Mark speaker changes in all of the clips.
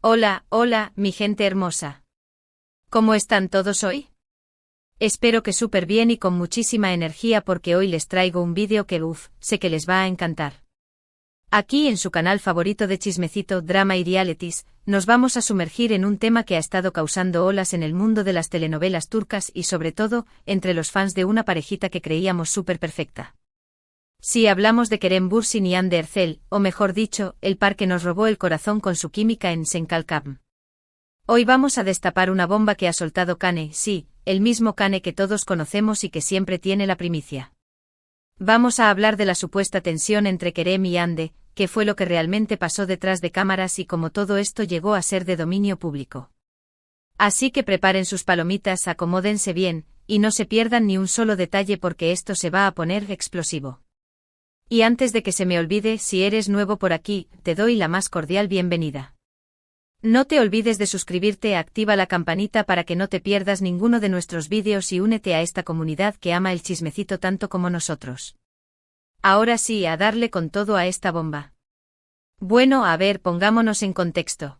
Speaker 1: Hola, hola, mi gente hermosa. ¿Cómo están todos hoy? Espero que súper bien y con muchísima energía porque hoy les traigo un vídeo que sé que les va a encantar. Aquí en su canal favorito de chismecito, drama y realities, nos vamos a sumergir en un tema que ha estado causando olas en el mundo de las telenovelas turcas y sobre todo, entre los fans de una parejita que creíamos súper perfecta. Sí, hablamos de Kerem Bürsin y Hande Erçel, o mejor dicho, el par que nos robó el corazón con su química en Senkalkam. Hoy vamos a destapar una bomba que ha soltado Kane, sí, el mismo Kane que todos conocemos y que siempre tiene la primicia. Vamos a hablar de la supuesta tensión entre Kerem y Hande, qué fue lo que realmente pasó detrás de cámaras y cómo todo esto llegó a ser de dominio público. Así que preparen sus palomitas, acomódense bien, y no se pierdan ni un solo detalle porque esto se va a poner explosivo. Y antes de que se me olvide, si eres nuevo por aquí, te doy la más cordial bienvenida. No te olvides de suscribirte, activa la campanita para que no te pierdas ninguno de nuestros vídeos y únete a esta comunidad que ama el chismecito tanto como nosotros. Ahora sí, a darle con todo a esta bomba. Bueno, a ver, pongámonos en contexto.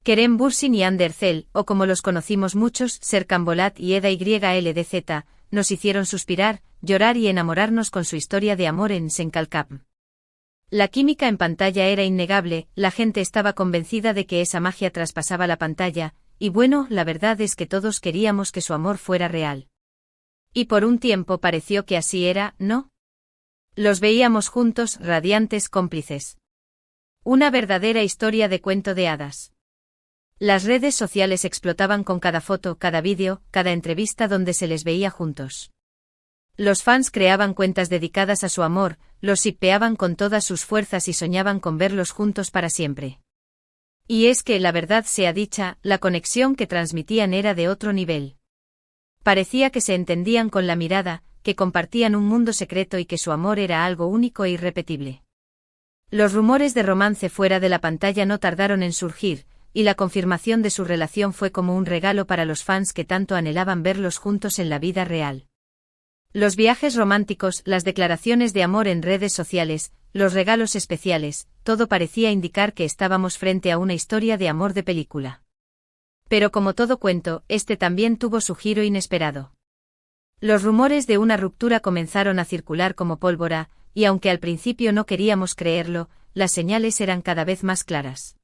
Speaker 1: Kerem Bürsin y Hande Erçel, o como los conocimos muchos, Serkan Bolat y Eda YLDZ, nos hicieron suspirar, llorar y enamorarnos con su historia de amor en Senkalkam. La química en pantalla era innegable, la gente estaba convencida de que esa magia traspasaba la pantalla, y bueno, la verdad es que todos queríamos que su amor fuera real. Y por un tiempo pareció que así era, ¿no? Los veíamos juntos, radiantes, cómplices. Una verdadera historia de cuento de hadas. Las redes sociales explotaban con cada foto, cada vídeo, cada entrevista donde se les veía juntos. Los fans creaban cuentas dedicadas a su amor, los shippeaban con todas sus fuerzas y soñaban con verlos juntos para siempre. Y es que, la verdad sea dicha, la conexión que transmitían era de otro nivel. Parecía que se entendían con la mirada, que compartían un mundo secreto y que su amor era algo único e irrepetible. Los rumores de romance fuera de la pantalla no tardaron en surgir, y la confirmación de su relación fue como un regalo para los fans que tanto anhelaban verlos juntos en la vida real. Los viajes románticos, las declaraciones de amor en redes sociales, los regalos especiales, todo parecía indicar que estábamos frente a una historia de amor de película. Pero como todo cuento, este también tuvo su giro inesperado. Los rumores de una ruptura comenzaron a circular como pólvora, y aunque al principio no queríamos creerlo, las señales eran cada vez más claras.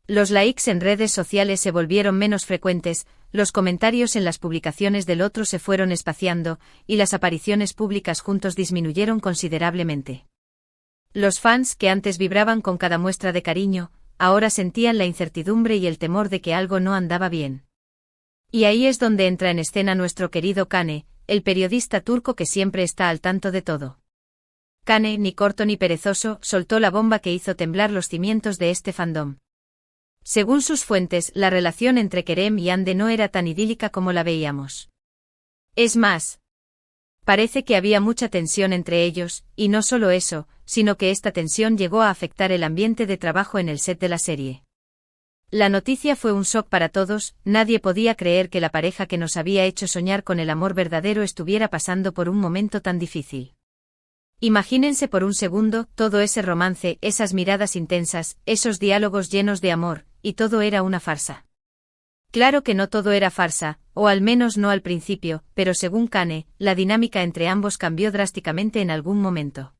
Speaker 1: Los likes en redes sociales se volvieron menos frecuentes, los comentarios en las publicaciones del otro se fueron espaciando, y las apariciones públicas juntos disminuyeron considerablemente. Los fans, que antes vibraban con cada muestra de cariño, ahora sentían la incertidumbre y el temor de que algo no andaba bien. Y ahí es donde entra en escena nuestro querido Kane, el periodista turco que siempre está al tanto de todo. Kane, ni corto ni perezoso, soltó la bomba que hizo temblar los cimientos de este fandom. Según sus fuentes, la relación entre Kerem y Hande no era tan idílica como la veíamos. Es más, parece que había mucha tensión entre ellos, y no solo eso, sino que esta tensión llegó a afectar el ambiente de trabajo en el set de la serie. La noticia fue un shock para todos, nadie podía creer que la pareja que nos había hecho soñar con el amor verdadero estuviera pasando por un momento tan difícil. Imagínense por un segundo, todo ese romance, esas miradas intensas, esos diálogos llenos de amor, y todo era una farsa. Claro que no todo era farsa, o al menos no al principio, pero según Kane, la dinámica entre ambos cambió drásticamente en algún momento.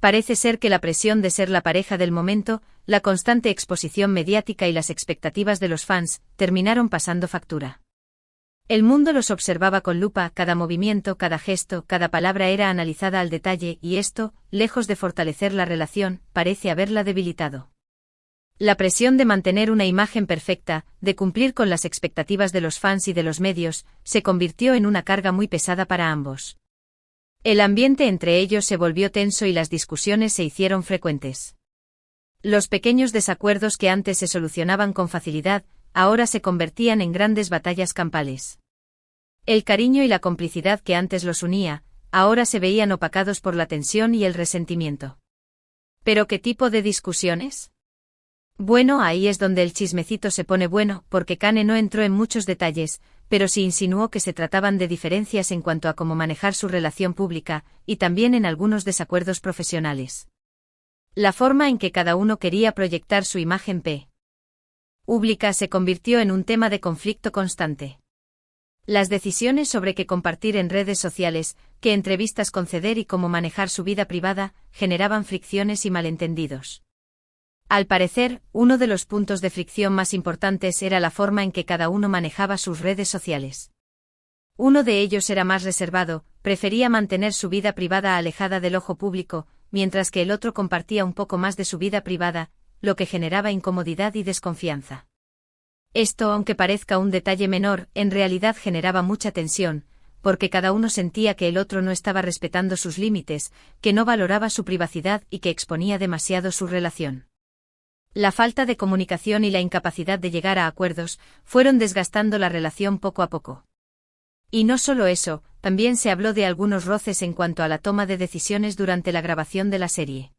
Speaker 1: Parece ser que la presión de ser la pareja del momento, la constante exposición mediática y las expectativas de los fans, terminaron pasando factura. El mundo los observaba con lupa, cada movimiento, cada gesto, cada palabra era analizada al detalle y esto, lejos de fortalecer la relación, parece haberla debilitado. La presión de mantener una imagen perfecta, de cumplir con las expectativas de los fans y de los medios, se convirtió en una carga muy pesada para ambos. El ambiente entre ellos se volvió tenso y las discusiones se hicieron frecuentes. Los pequeños desacuerdos que antes se solucionaban con facilidad, ahora se convertían en grandes batallas campales. El cariño y la complicidad que antes los unía, ahora se veían opacados por la tensión y el resentimiento. ¿Pero qué tipo de discusiones? Bueno, ahí es donde el chismecito se pone bueno, porque Kane no entró en muchos detalles, pero sí insinuó que se trataban de diferencias en cuanto a cómo manejar su relación pública, y también en algunos desacuerdos profesionales. La forma en que cada uno quería proyectar su imagen pública se convirtió en un tema de conflicto constante. Las decisiones sobre qué compartir en redes sociales, qué entrevistas conceder y cómo manejar su vida privada, generaban fricciones y malentendidos. Al parecer, uno de los puntos de fricción más importantes era la forma en que cada uno manejaba sus redes sociales. Uno de ellos era más reservado, prefería mantener su vida privada alejada del ojo público, mientras que el otro compartía un poco más de su vida privada, lo que generaba incomodidad y desconfianza. Esto, aunque parezca un detalle menor, en realidad generaba mucha tensión, porque cada uno sentía que el otro no estaba respetando sus límites, que no valoraba su privacidad y que exponía demasiado su relación. La falta de comunicación y la incapacidad de llegar a acuerdos fueron desgastando la relación poco a poco. Y no solo eso, también se habló de algunos roces en cuanto a la toma de decisiones durante la grabación de la serie.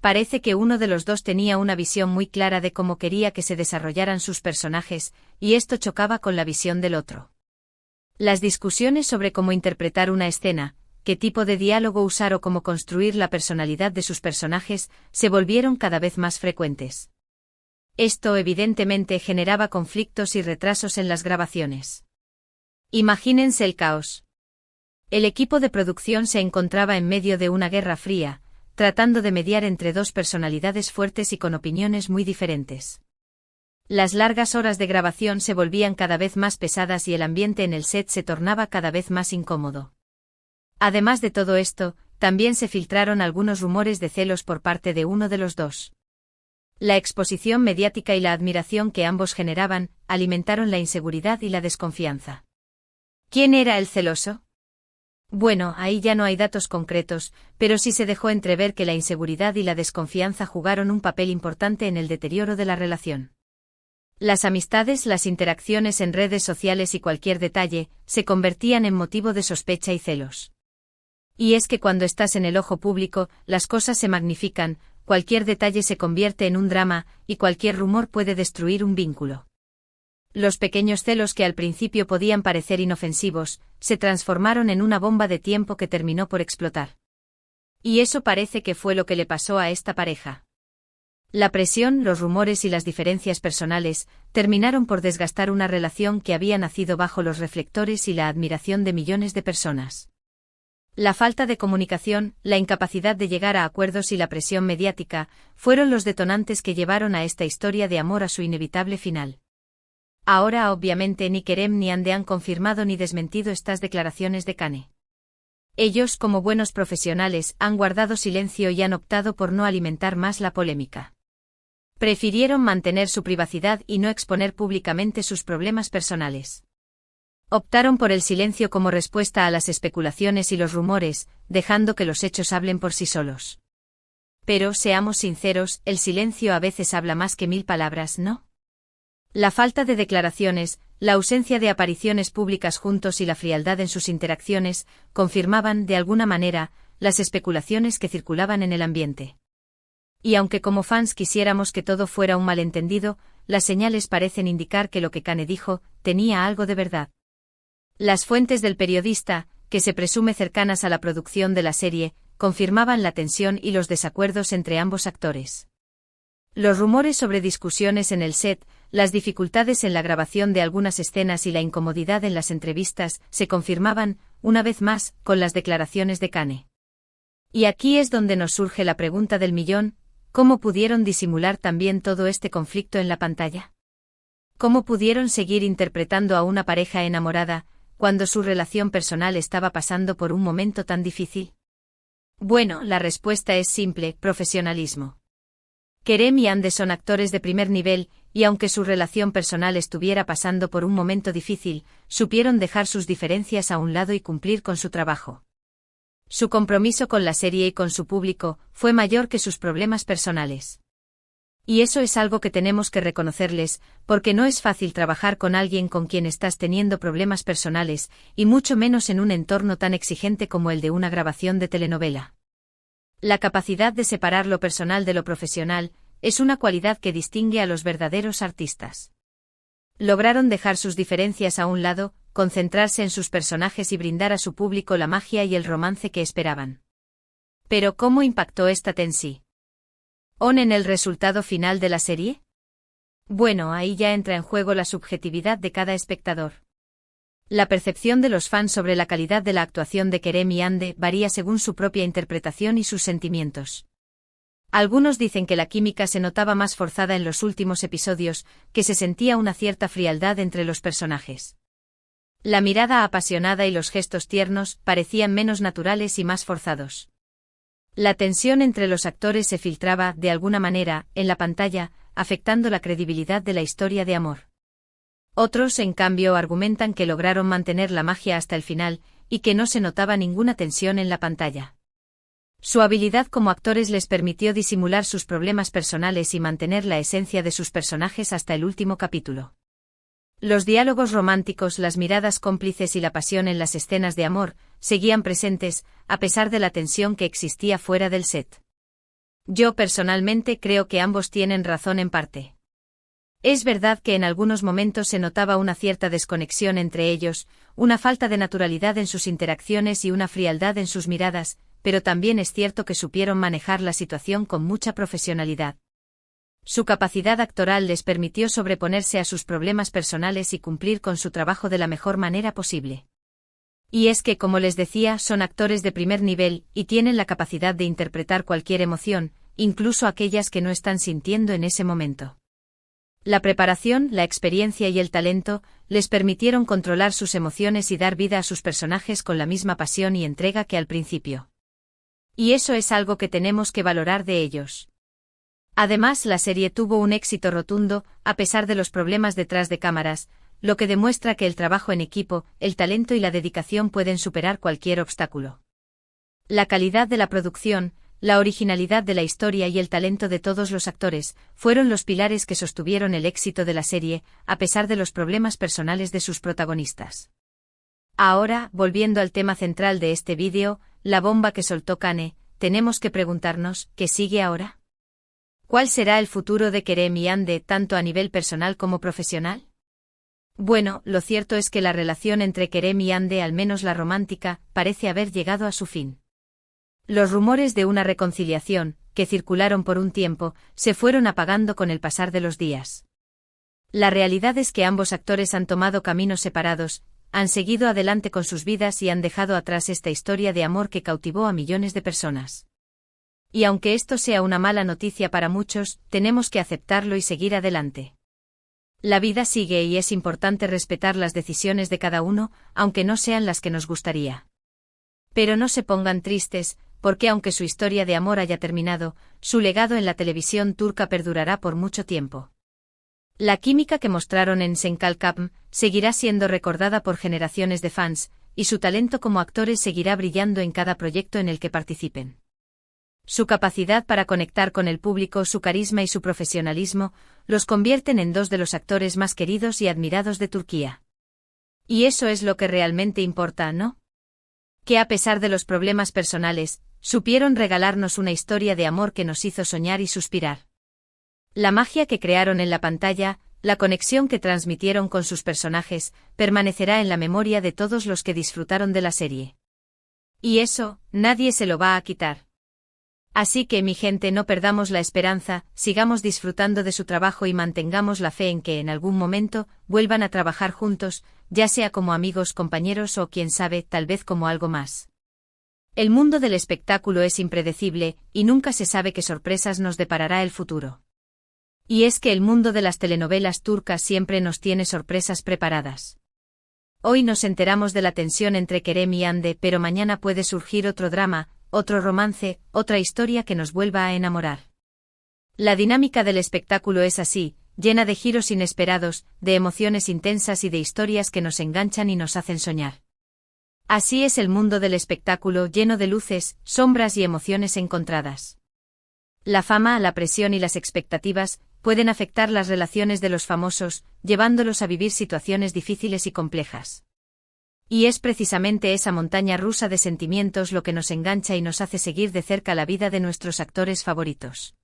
Speaker 1: Parece que uno de los dos tenía una visión muy clara de cómo quería que se desarrollaran sus personajes, y esto chocaba con la visión del otro. Las discusiones sobre cómo interpretar una escena, qué tipo de diálogo usar o cómo construir la personalidad de sus personajes, se volvieron cada vez más frecuentes. Esto evidentemente generaba conflictos y retrasos en las grabaciones. Imagínense el caos. El equipo de producción se encontraba en medio de una guerra fría, tratando de mediar entre dos personalidades fuertes y con opiniones muy diferentes. Las largas horas de grabación se volvían cada vez más pesadas y el ambiente en el set se tornaba cada vez más incómodo. Además de todo esto, también se filtraron algunos rumores de celos por parte de uno de los dos. La exposición mediática y la admiración que ambos generaban alimentaron la inseguridad y la desconfianza. ¿Quién era el celoso? Bueno, ahí ya no hay datos concretos, pero sí se dejó entrever que la inseguridad y la desconfianza jugaron un papel importante en el deterioro de la relación. Las amistades, las interacciones en redes sociales y cualquier detalle, se convertían en motivo de sospecha y celos. Y es que cuando estás en el ojo público, las cosas se magnifican, cualquier detalle se convierte en un drama, y cualquier rumor puede destruir un vínculo. Los pequeños celos que al principio podían parecer inofensivos, se transformaron en una bomba de tiempo que terminó por explotar. Y eso parece que fue lo que le pasó a esta pareja. La presión, los rumores y las diferencias personales, terminaron por desgastar una relación que había nacido bajo los reflectores y la admiración de millones de personas. La falta de comunicación, la incapacidad de llegar a acuerdos y la presión mediática, fueron los detonantes que llevaron a esta historia de amor a su inevitable final. Ahora obviamente ni Kerem ni Hande han confirmado ni desmentido estas declaraciones de Kane. Ellos, como buenos profesionales, han guardado silencio y han optado por no alimentar más la polémica. Prefirieron mantener su privacidad y no exponer públicamente sus problemas personales. Optaron por el silencio como respuesta a las especulaciones y los rumores, dejando que los hechos hablen por sí solos. Pero, seamos sinceros, el silencio a veces habla más que 1000 palabras, ¿no? La falta de declaraciones, la ausencia de apariciones públicas juntos y la frialdad en sus interacciones, confirmaban, de alguna manera, las especulaciones que circulaban en el ambiente. Y aunque como fans quisiéramos que todo fuera un malentendido, las señales parecen indicar que lo que Kane dijo, tenía algo de verdad. Las fuentes del periodista, que se presume cercanas a la producción de la serie, confirmaban la tensión y los desacuerdos entre ambos actores. Los rumores sobre discusiones en el set, las dificultades en la grabación de algunas escenas y la incomodidad en las entrevistas se confirmaban, una vez más, con las declaraciones de Kane. Y aquí es donde nos surge la pregunta del millón: ¿cómo pudieron disimular también todo este conflicto en la pantalla? ¿Cómo pudieron seguir interpretando a una pareja enamorada, cuando su relación personal estaba pasando por un momento tan difícil? Bueno, la respuesta es simple: profesionalismo. Kerem y Hande son actores de primer nivel, y aunque su relación personal estuviera pasando por un momento difícil, supieron dejar sus diferencias a un lado y cumplir con su trabajo. Su compromiso con la serie y con su público fue mayor que sus problemas personales. Y eso es algo que tenemos que reconocerles, porque no es fácil trabajar con alguien con quien estás teniendo problemas personales, y mucho menos en un entorno tan exigente como el de una grabación de telenovela. La capacidad de separar lo personal de lo profesional es una cualidad que distingue a los verdaderos artistas. Lograron dejar sus diferencias a un lado, concentrarse en sus personajes y brindar a su público la magia y el romance que esperaban. Pero ¿cómo impactó esta tensión en el resultado final de la serie? Bueno, ahí ya entra en juego la subjetividad de cada espectador. La percepción de los fans sobre la calidad de la actuación de Kerem y Ande varía según su propia interpretación y sus sentimientos. Algunos dicen que la química se notaba más forzada en los últimos episodios, que se sentía una cierta frialdad entre los personajes. La mirada apasionada y los gestos tiernos parecían menos naturales y más forzados. La tensión entre los actores se filtraba, de alguna manera, en la pantalla, afectando la credibilidad de la historia de amor. Otros, en cambio, argumentan que lograron mantener la magia hasta el final, y que no se notaba ninguna tensión en la pantalla. Su habilidad como actores les permitió disimular sus problemas personales y mantener la esencia de sus personajes hasta el último capítulo. Los diálogos románticos, las miradas cómplices y la pasión en las escenas de amor seguían presentes, a pesar de la tensión que existía fuera del set. Yo personalmente creo que ambos tienen razón en parte. Es verdad que en algunos momentos se notaba una cierta desconexión entre ellos, una falta de naturalidad en sus interacciones y una frialdad en sus miradas, pero también es cierto que supieron manejar la situación con mucha profesionalidad. Su capacidad actoral les permitió sobreponerse a sus problemas personales y cumplir con su trabajo de la mejor manera posible. Y es que, como les decía, son actores de primer nivel y tienen la capacidad de interpretar cualquier emoción, incluso aquellas que no están sintiendo en ese momento. La preparación, la experiencia y el talento les permitieron controlar sus emociones y dar vida a sus personajes con la misma pasión y entrega que al principio. Y eso es algo que tenemos que valorar de ellos. Además, la serie tuvo un éxito rotundo, a pesar de los problemas detrás de cámaras, lo que demuestra que el trabajo en equipo, el talento y la dedicación pueden superar cualquier obstáculo. La calidad de la producción, la originalidad de la historia y el talento de todos los actores fueron los pilares que sostuvieron el éxito de la serie, a pesar de los problemas personales de sus protagonistas. Ahora, volviendo al tema central de este vídeo, la bomba que soltó Kane, tenemos que preguntarnos, ¿qué sigue ahora? ¿Cuál será el futuro de Kerem y Ande tanto a nivel personal como profesional? Bueno, lo cierto es que la relación entre Kerem y Ande, al menos la romántica, parece haber llegado a su fin. Los rumores de una reconciliación, que circularon por un tiempo, se fueron apagando con el pasar de los días. La realidad es que ambos actores han tomado caminos separados, han seguido adelante con sus vidas y han dejado atrás esta historia de amor que cautivó a millones de personas. Y aunque esto sea una mala noticia para muchos, tenemos que aceptarlo y seguir adelante. La vida sigue y es importante respetar las decisiones de cada uno, aunque no sean las que nos gustaría. Pero no se pongan tristes, porque aunque su historia de amor haya terminado, su legado en la televisión turca perdurará por mucho tiempo. La química que mostraron en Senkalkapm seguirá siendo recordada por generaciones de fans, y su talento como actores seguirá brillando en cada proyecto en el que participen. Su capacidad para conectar con el público, su carisma y su profesionalismo, los convierten en dos de los actores más queridos y admirados de Turquía. Y eso es lo que realmente importa, ¿no? Que a pesar de los problemas personales, supieron regalarnos una historia de amor que nos hizo soñar y suspirar. La magia que crearon en la pantalla, la conexión que transmitieron con sus personajes, permanecerá en la memoria de todos los que disfrutaron de la serie. Y eso, nadie se lo va a quitar. Así que, mi gente, no perdamos la esperanza, sigamos disfrutando de su trabajo y mantengamos la fe en que en algún momento vuelvan a trabajar juntos, ya sea como amigos, compañeros o, quién sabe, tal vez como algo más. El mundo del espectáculo es impredecible, y nunca se sabe qué sorpresas nos deparará el futuro. Y es que el mundo de las telenovelas turcas siempre nos tiene sorpresas preparadas. Hoy nos enteramos de la tensión entre Kerem y Ande, pero mañana puede surgir otro drama, otro romance, otra historia que nos vuelva a enamorar. La dinámica del espectáculo es así, llena de giros inesperados, de emociones intensas y de historias que nos enganchan y nos hacen soñar. Así es el mundo del espectáculo, lleno de luces, sombras y emociones encontradas. La fama, la presión y las expectativas pueden afectar las relaciones de los famosos, llevándolos a vivir situaciones difíciles y complejas. Y es precisamente esa montaña rusa de sentimientos lo que nos engancha y nos hace seguir de cerca la vida de nuestros actores favoritos.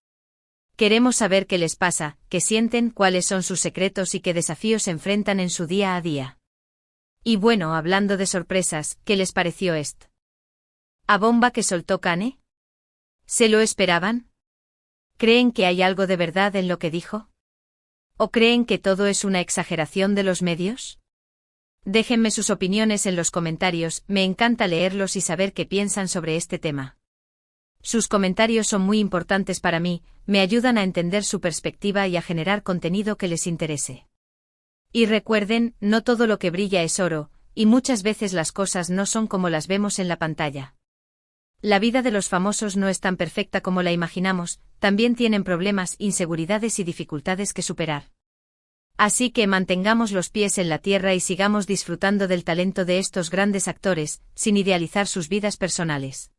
Speaker 1: Queremos saber qué les pasa, qué sienten, cuáles son sus secretos y qué desafíos enfrentan en su día a día. Y bueno, hablando de sorpresas, ¿qué les pareció esto? ¿A bomba que soltó Kane? ¿Se lo esperaban? ¿Creen que hay algo de verdad en lo que dijo? ¿O creen que todo es una exageración de los medios? Déjenme sus opiniones en los comentarios, me encanta leerlos y saber qué piensan sobre este tema. Sus comentarios son muy importantes para mí, me ayudan a entender su perspectiva y a generar contenido que les interese. Y recuerden, no todo lo que brilla es oro, y muchas veces las cosas no son como las vemos en la pantalla. La vida de los famosos no es tan perfecta como la imaginamos, también tienen problemas, inseguridades y dificultades que superar. Así que mantengamos los pies en la tierra y sigamos disfrutando del talento de estos grandes actores, sin idealizar sus vidas personales.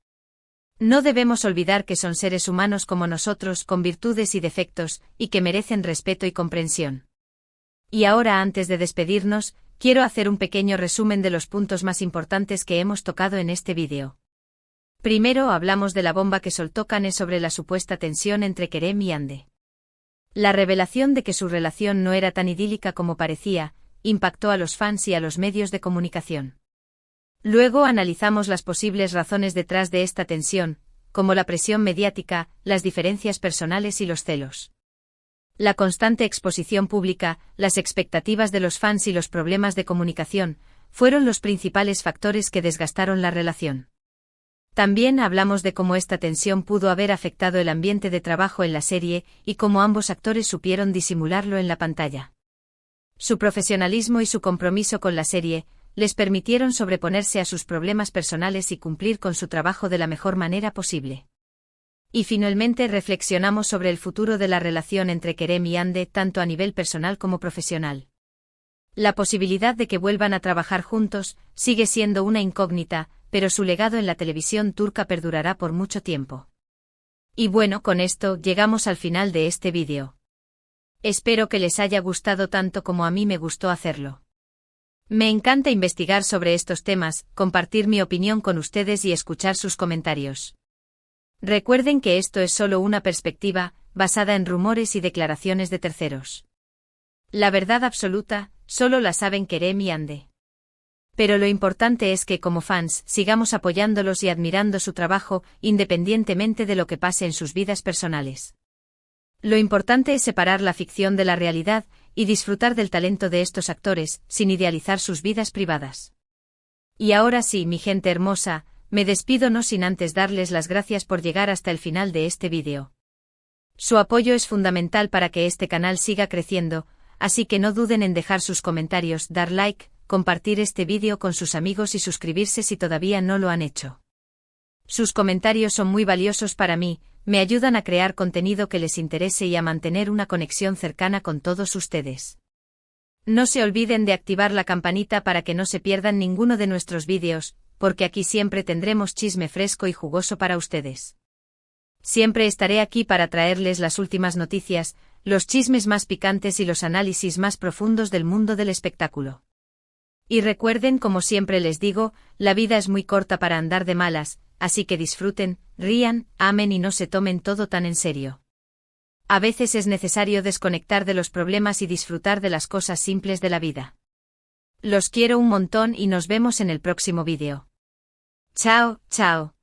Speaker 1: No debemos olvidar que son seres humanos como nosotros, con virtudes y defectos, y que merecen respeto y comprensión. Y ahora, antes de despedirnos, quiero hacer un pequeño resumen de los puntos más importantes que hemos tocado en este vídeo. Primero hablamos de la bomba que soltó Kane sobre la supuesta tensión entre Kerem y Hande. La revelación de que su relación no era tan idílica como parecía, impactó a los fans y a los medios de comunicación. Luego analizamos las posibles razones detrás de esta tensión, como la presión mediática, las diferencias personales y los celos. La constante exposición pública, las expectativas de los fans y los problemas de comunicación, fueron los principales factores que desgastaron la relación. También hablamos de cómo esta tensión pudo haber afectado el ambiente de trabajo en la serie y cómo ambos actores supieron disimularlo en la pantalla. Su profesionalismo y su compromiso con la serie les permitieron sobreponerse a sus problemas personales y cumplir con su trabajo de la mejor manera posible. Y finalmente reflexionamos sobre el futuro de la relación entre Kerem y Hande tanto a nivel personal como profesional. La posibilidad de que vuelvan a trabajar juntos sigue siendo una incógnita, pero su legado en la televisión turca perdurará por mucho tiempo. Y bueno, con esto llegamos al final de este vídeo. Espero que les haya gustado tanto como a mí me gustó hacerlo. Me encanta investigar sobre estos temas, compartir mi opinión con ustedes y escuchar sus comentarios. Recuerden que esto es solo una perspectiva, basada en rumores y declaraciones de terceros. La verdad absoluta, solo la saben Kerem y Hande. Pero lo importante es que como fans sigamos apoyándolos y admirando su trabajo, independientemente de lo que pase en sus vidas personales. Lo importante es separar la ficción de la realidad y disfrutar del talento de estos actores, sin idealizar sus vidas privadas. Y ahora sí, mi gente hermosa, me despido no sin antes darles las gracias por llegar hasta el final de este vídeo. Su apoyo es fundamental para que este canal siga creciendo, así que no duden en dejar sus comentarios, dar like, compartir este vídeo con sus amigos y suscribirse si todavía no lo han hecho. Sus comentarios son muy valiosos para mí, me ayudan a crear contenido que les interese y a mantener una conexión cercana con todos ustedes. No se olviden de activar la campanita para que no se pierdan ninguno de nuestros vídeos, porque aquí siempre tendremos chisme fresco y jugoso para ustedes. Siempre estaré aquí para traerles las últimas noticias, los chismes más picantes y los análisis más profundos del mundo del espectáculo. Y recuerden, como siempre les digo, la vida es muy corta para andar de malas, así que disfruten, rían, amen y no se tomen todo tan en serio. A veces es necesario desconectar de los problemas y disfrutar de las cosas simples de la vida. Los quiero un montón y nos vemos en el próximo vídeo. Chao, chao.